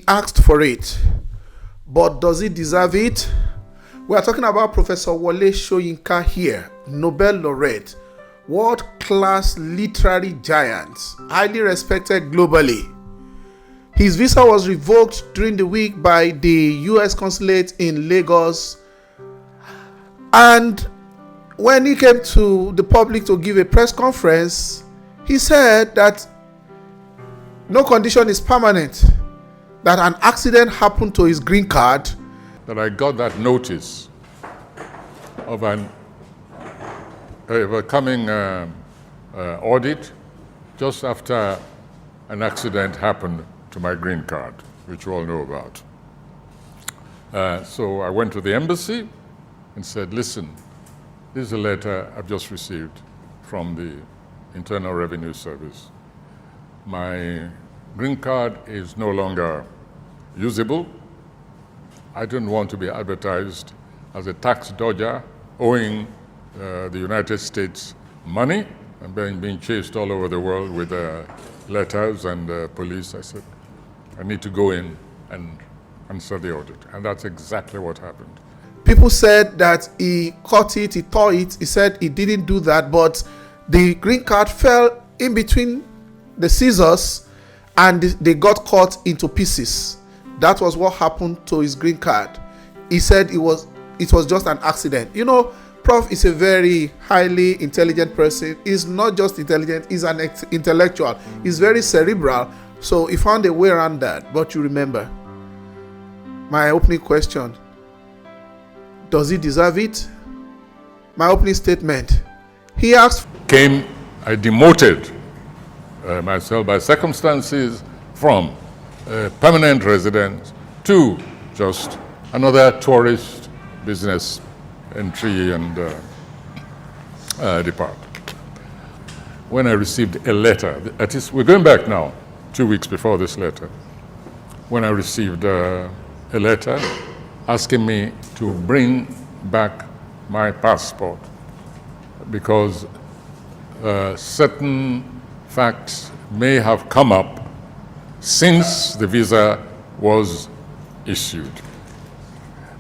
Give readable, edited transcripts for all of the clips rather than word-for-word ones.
asked for it, but does he deserve it? We are talking about Professor Soyinka here, Nobel laureate, world-class literary giant, highly respected globally. His visa was revoked during the week by the U.S. consulate in Lagos, and when he came to the public to give a press conference, he said that no condition is permanent, that an accident happened to his green card. That I got that notice of a coming audit just after an accident happened to my green card, which you all know about. So I went to the embassy and said, listen, this is a letter I've just received from the Internal Revenue Service. My green card is no longer usable. I don't want to be advertised as a tax dodger owing the United States money and being chased all over the world with letters and police. I said, I need to go in and answer the audit. And that's exactly what happened. People said that he caught it, he tore it. He said he didn't do that, but the green card fell in between the scissors and they got cut into pieces. That was what happened to his green card. He said it was just an accident. You know, Prof is a very highly intelligent person. He's not just intelligent, he's an intellectual. He's very cerebral. So he found a way around that. But you remember, my opening question, does he deserve it? My opening statement, he asked. I demoted myself by circumstances from permanent resident to just another tourist business entry and depart. When I received a letter, we're going back now, 2 weeks before this letter, when I received a letter asking me to bring back my passport because certain facts may have come up since the visa was issued.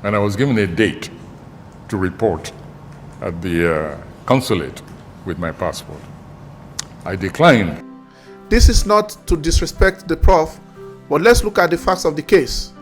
And I was given a date to report at the consulate with my passport. I declined. This is not to disrespect the prof, but let's look at the facts of the case.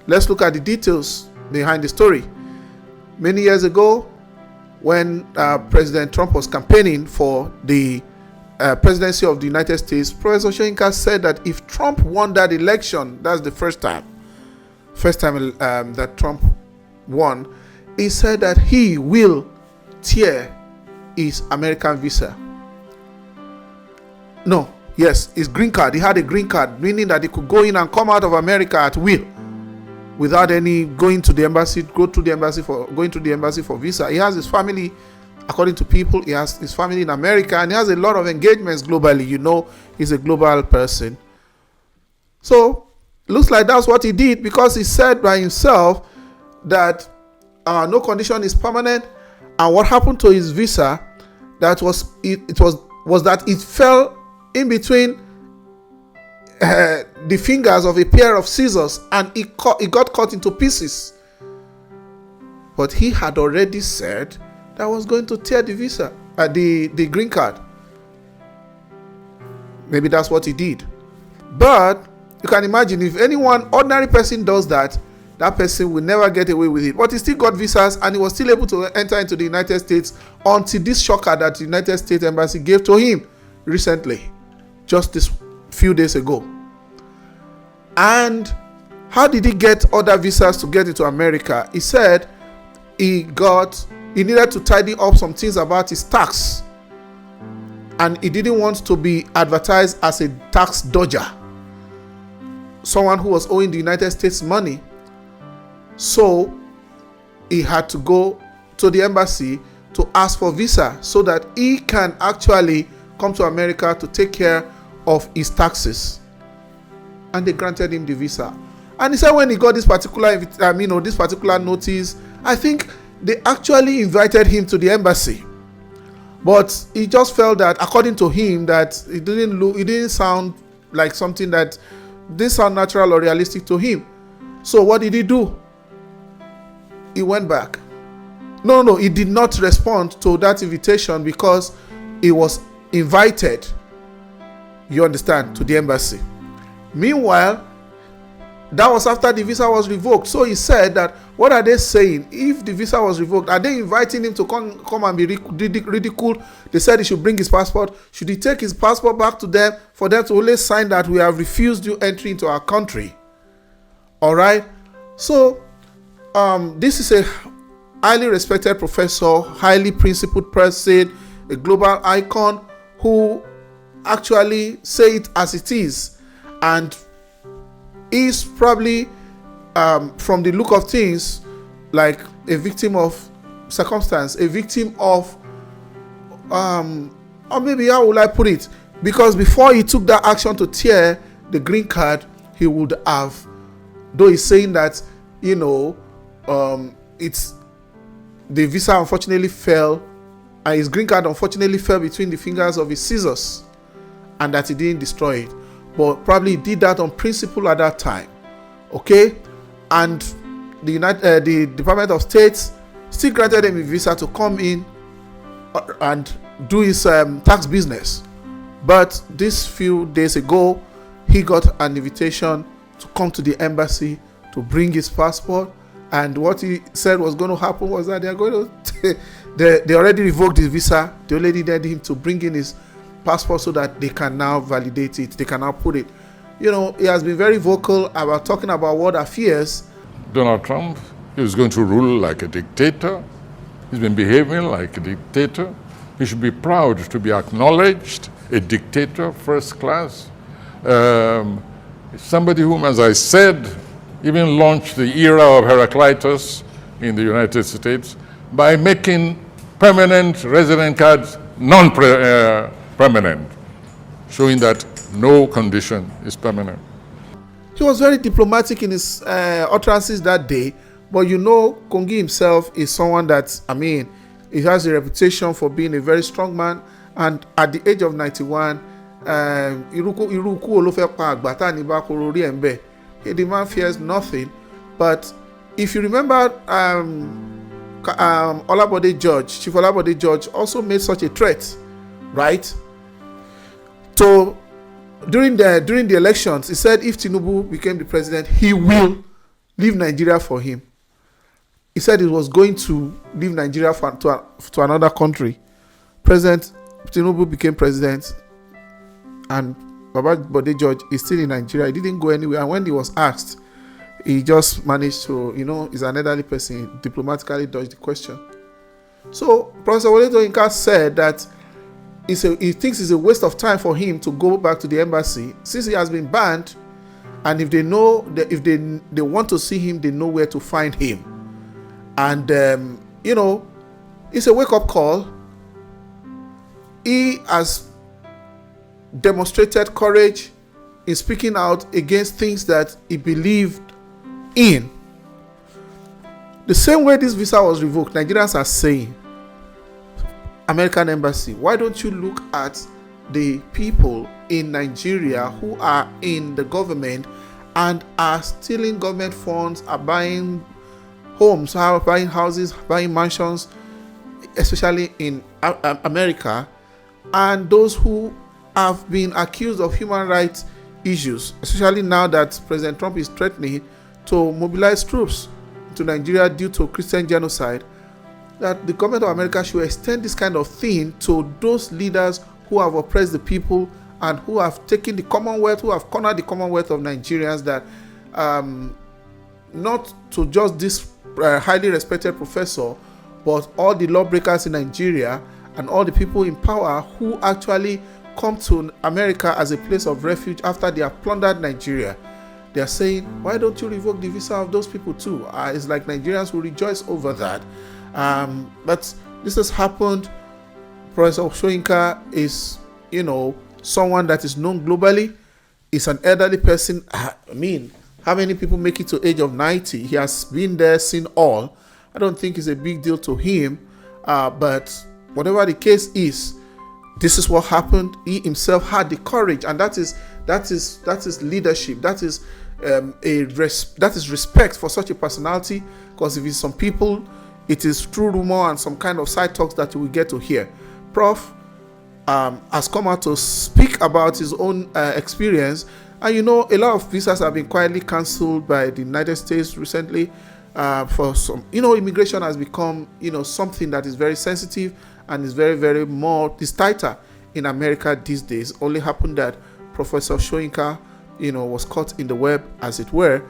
Let's look at the details behind the story. Many years ago, when President Trump was campaigning for the presidency of the United States, Professor Soyinka said that if Trump won that election, that's the first time that Trump won, he said that he will tear his American visa. No, yes, his green card. He had a green card, meaning that he could go in and come out of America at will, without any going to the embassy for visa. He has his family, according to people, he has his family in America, and he has a lot of engagements globally. You know, he's a global person. So, looks like that's what he did, because he said by himself that no condition is permanent, and what happened to his visa, that was that it fell in between the fingers of a pair of scissors, and it got cut into pieces. But he had already said that was going to tear the visa, the green card. Maybe that's what he did. But you can imagine, if anyone, ordinary person does that, that person will never get away with it. But he still got visas, and he was still able to enter into the United States until this shocker that the United States Embassy gave to him recently, just this few days ago. And how did he get other visas to get into America? He said he needed to tidy up some things about his tax, and he didn't want to be advertised as a tax dodger, someone who was owing the United States money. So he had to go to the embassy to ask for visa so that he can actually come to America to take care of his taxes. And they granted him the visa. And he said when he got this particular notice, I think they actually invited him to the embassy. But he just felt that, according to him, that it didn't sound like something that didn't sound natural or realistic to him. So what did he do? He went back. No, he did not respond to that invitation because he was invited, you understand, to the embassy. Meanwhile, that was after the visa was revoked. So he said that, what are they saying? If the visa was revoked, are they inviting him to come and be ridiculed? They said he should bring his passport. Should he take his passport back to them for them to only sign that we have refused you entry into our country? All right. So this is a highly respected professor, highly principled person, a global icon who actually say it as it is, and is probably from the look of things like a victim of circumstance, a victim of or maybe how would I put it, because before he took that action to tear the green card, he would have, though he's saying that, it's the visa unfortunately fell and his green card unfortunately fell between the fingers of his scissors and that he didn't destroy it, but probably he did that on principle at that time. Okay, and the Department of State still granted him a visa to come in and do his tax business. But this few days ago, he got an invitation to come to the embassy to bring his passport, and what he said was going to happen was that they are going to they already revoked his visa. They only needed him to bring in his passport so that they can now validate it, they can now put it. He has been very vocal about talking about world affairs. Donald Trump, he was going to rule like a dictator. He's been behaving like a dictator. He should be proud to be acknowledged, a dictator, first class. Somebody whom, as I said, even launched the era of Heraclitus in the United States by making permanent resident cards non-permanent, showing that no condition is permanent. He was very diplomatic in his utterances that day, but Kongi himself is someone that, he has a reputation for being a very strong man, and at the age of 91, the man fears nothing. But if you remember, Olabode George, Chief Olabode George also made such a threat, right? So during the elections, he said if Tinubu became the president, he will leave Nigeria for him. He said he was going to leave Nigeria to another country. President Tinubu became president, and Baba Bode George is still in Nigeria. He didn't go anywhere. And when he was asked, he just managed to, he's an elderly person, he diplomatically dodged the question. So Professor Wolesoyinka said that he thinks it's a waste of time for him to go back to the embassy since he has been banned, and if they want to see him, they know where to find him. And it's a wake-up call. He has demonstrated courage in speaking out against things that he believed in. The same way this visa was revoked, Nigerians are saying, American embassy, why don't you look at the people in Nigeria who are in the government and are stealing government funds, are buying homes, are buying houses, buying mansions, especially in America, and those who have been accused of human rights issues, especially now that President Trump is threatening to mobilize troops to Nigeria due to Christian genocide, that the government of America should extend this kind of thing to those leaders who have oppressed the people and who have taken the Commonwealth, who have cornered the Commonwealth of Nigerians, that not to just this highly respected professor, but all the lawbreakers in Nigeria and all the people in power who actually come to America as a place of refuge after they have plundered Nigeria. They are saying, why don't you revoke the visa of those people too? It's like Nigerians will rejoice over that. But this has happened. Professor Soyinka is, someone that is known globally. He's an elderly person. How many people make it to age of 90? He has been there, seen all. I don't think it's a big deal to him. But whatever the case is, this is what happened. He himself had the courage, and that is leadership. That is that is respect for such a personality. Because if it's some people, it is true rumor and some kind of side talks that you will get to hear. Prof has come out to speak about his own experience, and a lot of visas have been quietly cancelled by the United States recently. For some, immigration has become something that is very sensitive and is very, very is tighter in America these days. Only happened that Professor Soyinka was caught in the web, as it were.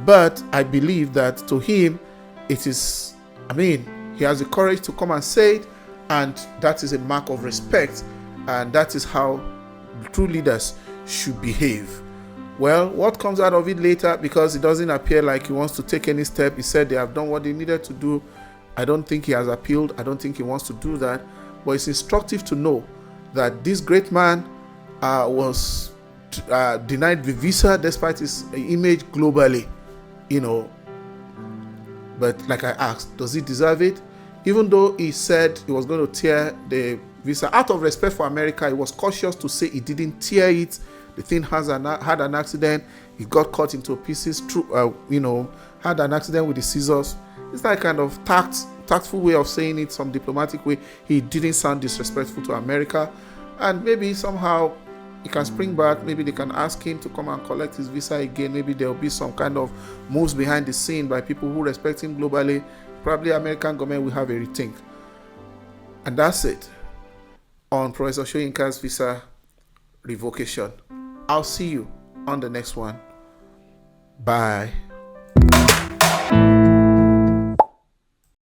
But I believe that to him, it is, he has the courage to come and say it, and that is a mark of respect, and that is how true leaders should behave. Well, what comes out of it later, because it doesn't appear like he wants to take any step. He said they have done what they needed to do. I don't think he has appealed. I don't think he wants to do that. But it's instructive to know that this great man was denied the visa despite his image globally, But like I asked, does he deserve it? Even though he said he was going to tear the visa, out of respect for America, he was cautious to say he didn't tear it. The thing had an accident. He got cut into pieces. Had an accident with the scissors. It's that kind of tactful way of saying it, some diplomatic way. He didn't sound disrespectful to America, and maybe somehow he can spring back. Maybe they can ask him to come and collect his visa again. Maybe there will be some kind of moves behind the scene by people who respect him globally. Probably American government will have a rethink. And that's it on Professor Soyinka's visa revocation. I'll see you on the next one. Bye.